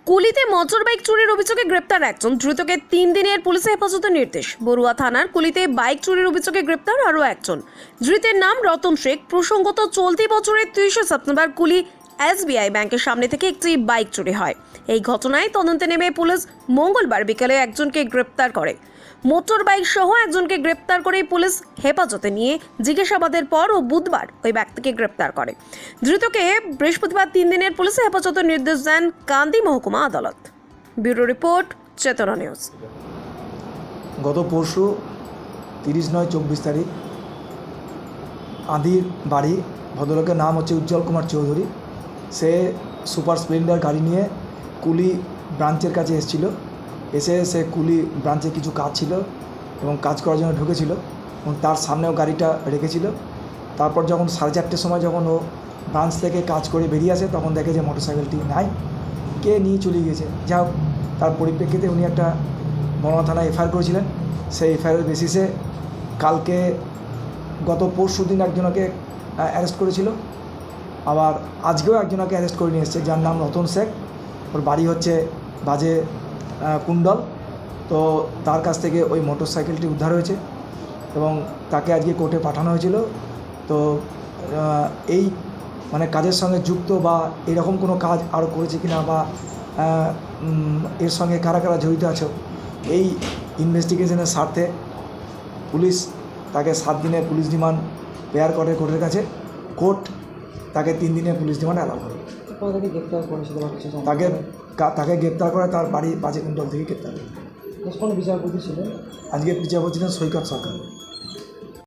কুলিতে motorbike চুরির অভিযোগে গ্রেপ্তার একজন, ধৃতকে 3 দিনের পুলিশে হেফাজতের নির্দেশ। বড়ুয়া থানার কুলিতে বাইক চুরির অভিযোগে গ্রেপ্তার আরও একজন, ধৃতের নাম রতন শেখ। প্রসঙ্গত, চলতি বছরের 30 সেপ্টেম্বর কুলি SBI ব্যাংকের সামনে থেকে একটি বাইক চুরি হয়। এই ঘটনায় তদন্তে নেমে পুলিশ মঙ্গলবার বিকেলে একজনকে গ্রেপ্তার করে। মোটর বাইক সহ একজনকে গ্রেপ্তার করে পুলিশ হেফাজতে নিয়ে জিজ্ঞাসাবাদের পর ও বুধবার ওই ব্যক্তিকে গ্রেপ্তার করে। ধৃতকে বৃহস্পতিবার 3 দিনের পুলিশে হেফাজতের নির্দেশ দেন কান্দি মহকুমা আদালত। ব্যুরো রিপোর্ট, চেতনা নিউজ। গত পরশু 30/9/24 তারিখ আদির বাড়ি, ভদ্রলোকের নাম হচ্ছে উজ্জ্বল কুমার চৌধুরী। সে সুপার স্প্লেন্ডার গাড়ি নিয়ে কুলি ব্রাঞ্চের কাছে এসেছিল। এসে সে কুলি ব্রাঞ্চে কিছু কাজ ছিল এবং কাজ করার জন্য ঢুকেছিল এবং তার সামনেও গাড়িটা রেখেছিল। তারপর যখন 4:30টার সময় যখন ও ব্রাঞ্চ থেকে কাজ করে বেরিয়ে আসে, তখন দেখে যে মোটরসাইকেলটি নাই, কে নিয়ে চলে গিয়েছে। যাই হোক, তার পরিপ্রেক্ষিতে উনি একটা বড়ুয়া থানায় এফআইআর করেছিলেন। সেই এফআইআরের বেসিসে কালকে গত পরশু দিন একজনকে অ্যারেস্ট করেছিল, আবার আজকেও একজনকে অ্যারেস্ট করে নিয়ে এসেছে, যার নাম রতন শেখ। ওর বাড়ি হচ্ছে বাজে কুণ্ডল। তো তার কাছ থেকে ওই মোটরসাইকেলটি উদ্ধার হয়েছে এবং তাকে আজকে কোর্টে পাঠানো হয়েছিল। তো এই মানে কাজের সঙ্গে যুক্ত বা এরকম কোনো কাজ আরও করেছে কিনা বা এর সঙ্গে কারা কারা জড়িত আছে, এই ইনভেস্টিগেশনের স্বার্থে পুলিশ তাকে 7 দিনের পুলিশ রিমান্ড পেয়ার করে কোর্টের কাছে। কোর্ট তাকে 3 দিনের পুলিশ রিমান্ড অ্যালাউ করে। তাকে গ্রেপ্তার করে তার বাড়ি বাজে কুণ্ডল থেকে গ্রেপ্তার করে। কোন বিচারপতি ছিলেন? আজকে বিচারপতি ছিলেন সৈকত সরকার।